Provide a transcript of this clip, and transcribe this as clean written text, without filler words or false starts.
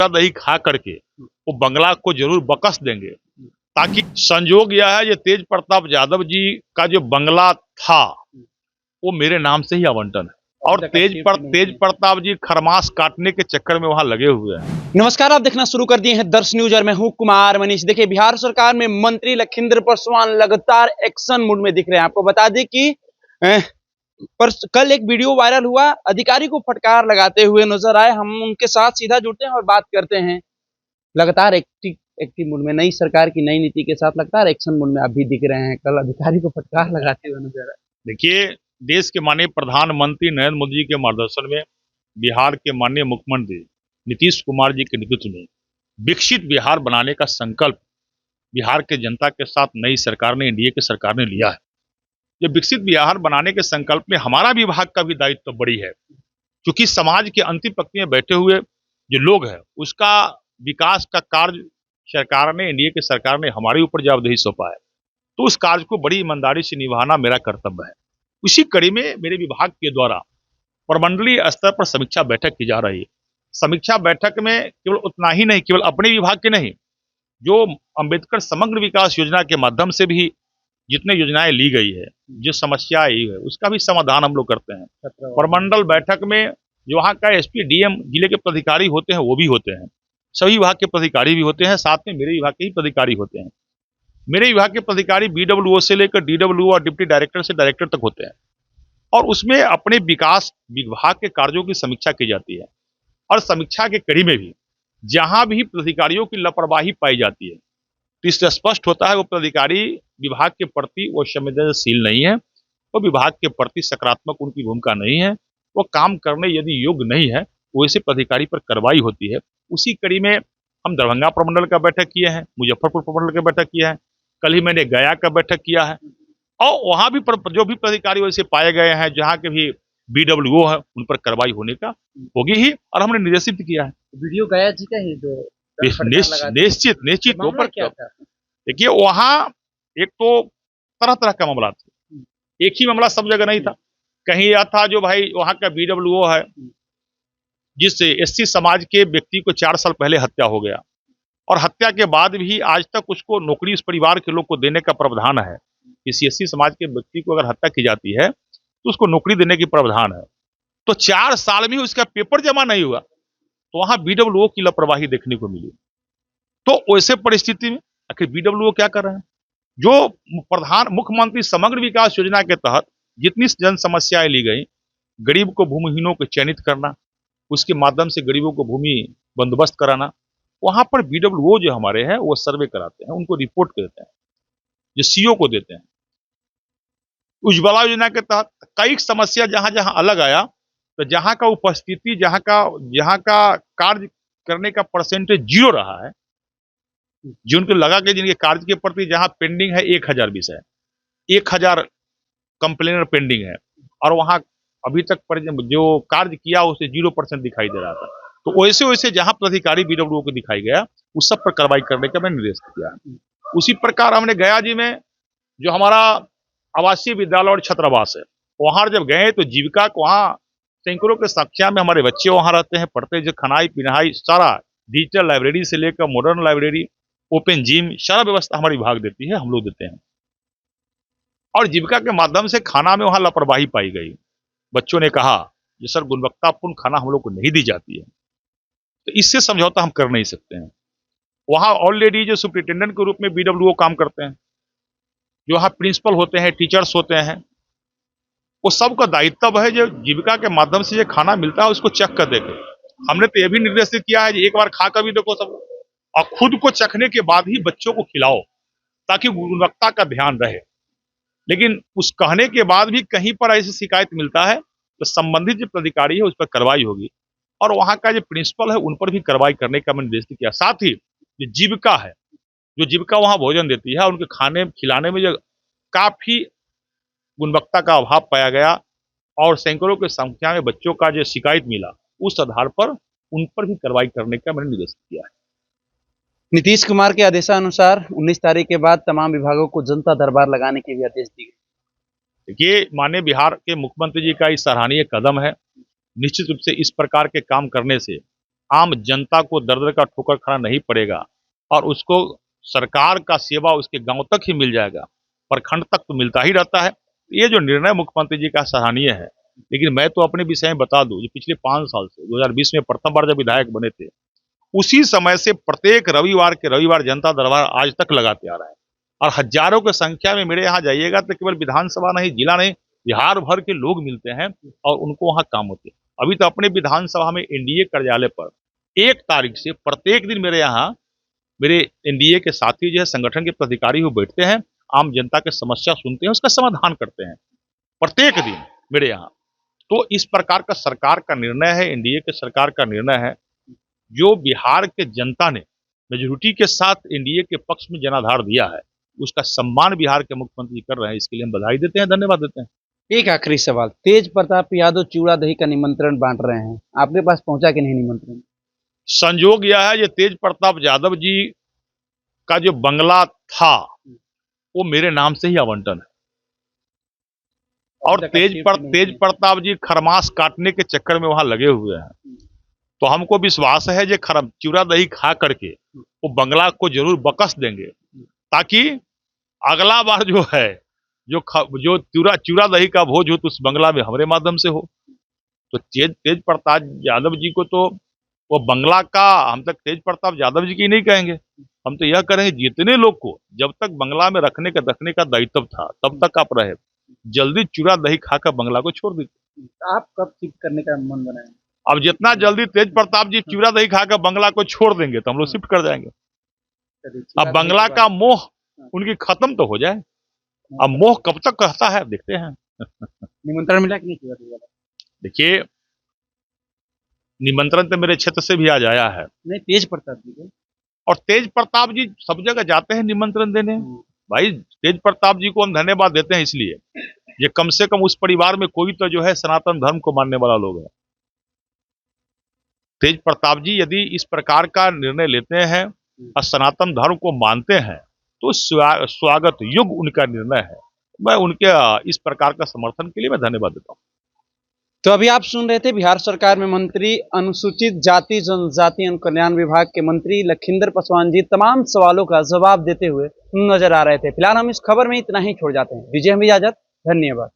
दही खा करके वो बंगला को जरूर बकस देंगे, ताकि संजोग यह है, ये तेज प्रताप यादव जी का जो बंगला था वो मेरे नाम से ही आवंटन है और तेज प्रताप जी खरमास काटने के चक्कर में वहां लगे हुए हैं। नमस्कार, आप देखना शुरू कर दिए हैं दर्श न्यूज और मैं हूं कुमार मनीष। देखिए, बिहार सरकार में मंत्री लखिंद्र पासवान लगातार एक्शन मूड में दिख रहे हैं। आपको बता दें कि पर कल एक वीडियो वायरल हुआ, अधिकारी को फटकार लगाते हुए नजर आए। हम उनके साथ सीधा जुड़ते हैं और बात करते हैं। लगातार एक्टिव मूड में, नई सरकार की नई नीति के साथ लगातार एक्शन मूड में अभी दिख रहे हैं। कल अधिकारी को फटकार लगाते हुए नजर आए। देखिए, देश के माननीय प्रधानमंत्री नरेंद्र मोदी जी के मार्गदर्शन में बिहार के माननीय मुख्यमंत्री नीतीश कुमार जी के नेतृत्व में विकसित बिहार बनाने का संकल्प बिहार के जनता के साथ नई सरकार ने, एनडीए की सरकार ने लिया है। ये विकसित बिहार बनाने के संकल्प में हमारा विभाग का भी दायित्व बड़ी है, क्योंकि समाज के अंतिम पंक्ति में बैठे हुए जो लोग हैं उसका विकास का कार्य सरकार ने, एनडीए की सरकार ने हमारे ऊपर जवाबदेही सौंपा है, तो उस कार्य को बड़ी ईमानदारी से निभाना मेरा कर्तव्य है। उसी कड़ी में मेरे विभाग के द्वारा प्रमंडलीय स्तर पर समीक्षा बैठक की जा रही है। समीक्षा बैठक में केवल उतना ही नहीं, केवल अपने विभाग के नहीं, जो अंबेडकर समग्र विकास योजना के माध्यम से भी जितने योजनाएं ली गई है, जो समस्या आई है, उसका भी समाधान हम लोग करते हैं। प्रमंडल बैठक में जो वहाँ का एसपी, डीएम, जिले के पदाधिकारी होते हैं वो भी होते हैं, सभी विभाग के पदाधिकारी भी होते हैं, साथ में मेरे विभाग के ही पदाधिकारी होते हैं। मेरे विभाग के पदाधिकारी बीडब्ल्यूओ से लेकर डीडब्ल्यूओ और डिप्टी डायरेक्टर से डायरेक्टर तक होते हैं, और उसमें अपने विकास विभाग के कार्यों की समीक्षा की जाती है। और समीक्षा के कड़ी में भी जहां भी पदाधिकारियों की लापरवाही पाई जाती है तो इससे स्पष्ट होता है वो पदाधिकारी विभाग के प्रति वो संवेदनशील नहीं है, वो विभाग के प्रति सकारात्मक उनकी भूमिका नहीं है, वो काम करने यदि योग्य नहीं है, वैसे पदाधिकारी पर कार्रवाई होती है। उसी कड़ी में हम दरभंगा प्रमंडल का बैठक किए हैं, मुजफ्फरपुर प्रमंडल का बैठक किया है, कल ही मैंने गया का बैठक किया है, और वहां भी जो भी पदाधिकारी वैसे पाए गए हैं, जहां के भी बीडब्ल्यूओ है, उन पर कार्रवाई होने का होगी ही, और हमने निर्देशित किया है। वीडियो गया जी का ही जो निश्चित ऊपर क्या था। देखिए, वहां एक तो तरह तरह का मामला था, एक ही मामला सब जगह नहीं था। कहीं यह था जो भाई वहां का बीडब्ल्यूओ है, जिससे एससी समाज के व्यक्ति को 4 साल पहले हत्या हो गया, और हत्या के बाद भी आज तक उसको नौकरी उस परिवार के लोग को देने का प्रावधान है। किसी एससी समाज के व्यक्ति को अगर हत्या की जाती है तो उसको नौकरी देने की प्रावधान है, तो 4 साल में उसका पेपर जमा नहीं हुआ, तो वहां बीडब्ल्यूओ की लापरवाही देखने को मिली। तो वैसे परिस्थिति में आखिर बीडब्ल्यूओ क्या कर रहे हैं? जो मुख्यमंत्री समग्र विकास योजना के तहत जितनी जन समस्याएं ली गई, गरीब को, भूमिहीनों को चयनित करना, उसके माध्यम से गरीबों को भूमि बंदोबस्त कराना, वहां पर बीडब्ल्यूओ जो हमारे हैं वो सर्वे कराते हैं, उनको रिपोर्ट देते हैं, जो सीओ को देते हैं। उज्ज्वला योजना के तहत कई समस्या जहां जहां अलग आया, तो जहां का उपस्थिति, जहां का कार्य करने का परसेंटेज 0 रहा है, जिनको लगा कि जिनके कार्य के प्रति जहां पेंडिंग है 1000 विषय, 1000 कंप्लेनर पेंडिंग है, और वहां अभी तक पर जो कार्य किया उसे 0% दिखाई दे रहा था, तो वैसे वैसे जहां प्राधिकारी बीडब्ल्यूओ को दिखाई गया, उस सब पर कार्रवाई करने का मैंने निर्देश किया। उसी प्रकार हमने गया जी में जो हमारा आवासीय विद्यालय और छात्रावास है, वहां जब गए तो जीविका को, वहां सैकड़ों के संख्या में हमारे बच्चे वहां रहते हैं, पढ़ते हैं, जो खनाई पिनाई सारा, डिजिटल लाइब्रेरी से लेकर मॉडर्न लाइब्रेरी, ओपन जिम, सारा व्यवस्था हमारे विभाग देती है, हम लोग देते हैं। और जीविका के माध्यम से खाना में वहां लापरवाही पाई गई। बच्चों ने कहा कि सर, गुणवत्तापूर्ण खाना हम लोग को नहीं दी जाती है, तो इससे समझौता हम कर नहीं सकते हैं। वहां ऑलरेडी जो सुपरिटेंडेंट के रूप में बीडब्ल्यूओ काम करते हैं, जो वहां प्रिंसिपल होते हैं, टीचर्स होते हैं, वो सबका दायित्व है जो जीविका के माध्यम से जो खाना मिलता है उसको चेक कर देखे। हमने तो यह भी निर्देशित किया है कि एक बार खा कर भी देखो सब, और खुद को चखने के बाद ही बच्चों को खिलाओ, ताकि गुणवत्ता का ध्यान रहे। लेकिन उस कहने के बाद भी कहीं पर ऐसी शिकायत मिलता है तो संबंधित जो प्राधिकारी है उस पर कार्रवाई होगी, और वहां का जो प्रिंसिपल है उन पर भी कार्रवाई करने का मैंने निर्देश किया। साथ ही जो जीविका है, जो जीविका वहां भोजन देती है, उनके खाने खिलाने में जो काफी गुणवत्ता का अभाव पाया गया, और सैकड़ों की संख्या में बच्चों का जो शिकायत मिला, उस आधार पर उन पर भी कार्रवाई करने का मैंने निर्देश किया है। नीतीश कुमार के आदेशानुसार 19 तारीख के बाद तमाम विभागों को जनता दरबार लगाने के भी आदेश दिए। देखिए, माननीय बिहार के मुख्यमंत्री जी का इस सराहनीय कदम है। निश्चित रूप से इस प्रकार के काम करने से आम जनता को दर दर का ठोकर खाना नहीं पड़ेगा और उसको सरकार का सेवा उसके गांव तक ही मिल जाएगा, प्रखंड तक तो मिलता ही रहता है। ये जो निर्णय मुख्यमंत्री जी का सराहनीय है। लेकिन मैं तो अपने विषय में बता दूं, पिछले 5 साल से 2020 में प्रथम बार जब विधायक बने थे, उसी समय से प्रत्येक रविवार के रविवार जनता दरबार आज तक लगाते आ रहा है और हजारों की संख्या में मेरे यहाँ जाइएगा तो केवल विधानसभा नहीं, जिला नहीं, बिहार भर के लोग मिलते हैं और उनको वहाँ काम होते हैं। अभी तो अपने विधानसभा में एनडीए कार्यालय पर 1 तारीख से प्रत्येक दिन मेरे यहाँ मेरे एनडीए के साथी जो है संगठन के पदाधिकारी वो बैठते हैं, आम जनता की समस्या सुनते हैं, उसका समाधान करते हैं प्रत्येक दिन मेरे यहाँ। तो इस प्रकार का सरकार का निर्णय है, एनडीए के सरकार का निर्णय है, जो बिहार के जनता ने मेजोरिटी के साथ एनडीए के पक्ष में जनाधार दिया है, उसका सम्मान बिहार के मुख्यमंत्री कर रहे हैं। इसके लिए हम बधाई देते हैं, धन्यवाद देते हैं। एक आखिरी सवाल, तेज प्रताप यादव चूड़ा दही का निमंत्रण बांट रहे हैं, आपके पास पहुंचा कि नहीं निमंत्रण? संजोग यह है, ये तेज प्रताप यादव जी का जो बंगला था वो मेरे नाम से ही आवंटन है और तेज प्रताप जी खरमास काटने के चक्कर में वहां लगे हुए हैं। तो हमको विश्वास है जो चूड़ा दही खा करके वो बंगला को जरूर बकस देंगे, ताकि अगला बार जो है जो चूड़ा दही का भोज हो तो उस बंगला में हमारे माध्यम से हो। तो तेज प्रताप यादव जी को तो वो बंगला का हम तक तेज प्रताप यादव जी की नहीं कहेंगे, हम तो यह करेंगे जितने लोग को जब तक बंगला में रखने का दायित्व था तब तक आप रहे, जल्दी चूड़ा दही खाकर बंगला को छोड़ दीजिए। आप कब शिफ्ट करने का मन बनाएंगे? अब जितना जल्दी तेज प्रताप जी चूड़ा दही खाकर बंगला को छोड़ देंगे तो हम लोग शिफ्ट कर जाएंगे। अब बंगला का मोह उनकी खत्म तो हो जाए, अब मोह कब तक कहता है देखते हैं। निमंत्रण मिला कि नहीं? देखिए, निमंत्रण तो मेरे क्षेत्र से भी आज आया है। नहीं, तेज प्रताप जी को। और तेज प्रताप जी सब जगह जाते हैं निमंत्रण देने। भाई तेज प्रताप जी को हम धन्यवाद देते हैं, इसलिए ये कम से कम उस परिवार में कोई तो जो है सनातन धर्म को मानने वाला लोग है। तेज प्रताप जी यदि इस प्रकार का निर्णय लेते हैं और सनातन धर्म को मानते हैं तो स्वागत योग्य उनका निर्णय है। मैं उनके इस प्रकार का समर्थन के लिए मैं धन्यवाद देता हूँ। तो अभी आप सुन रहे थे बिहार सरकार में मंत्री अनुसूचित जाति जनजाति एवं कल्याण विभाग के मंत्री लखिंदर पासवान जी तमाम सवालों का जवाब देते हुए नजर आ रहे थे। फिलहाल हम इस खबर में इतना ही छोड़ जाते हैं। विजय हम इजाजत, धन्यवाद।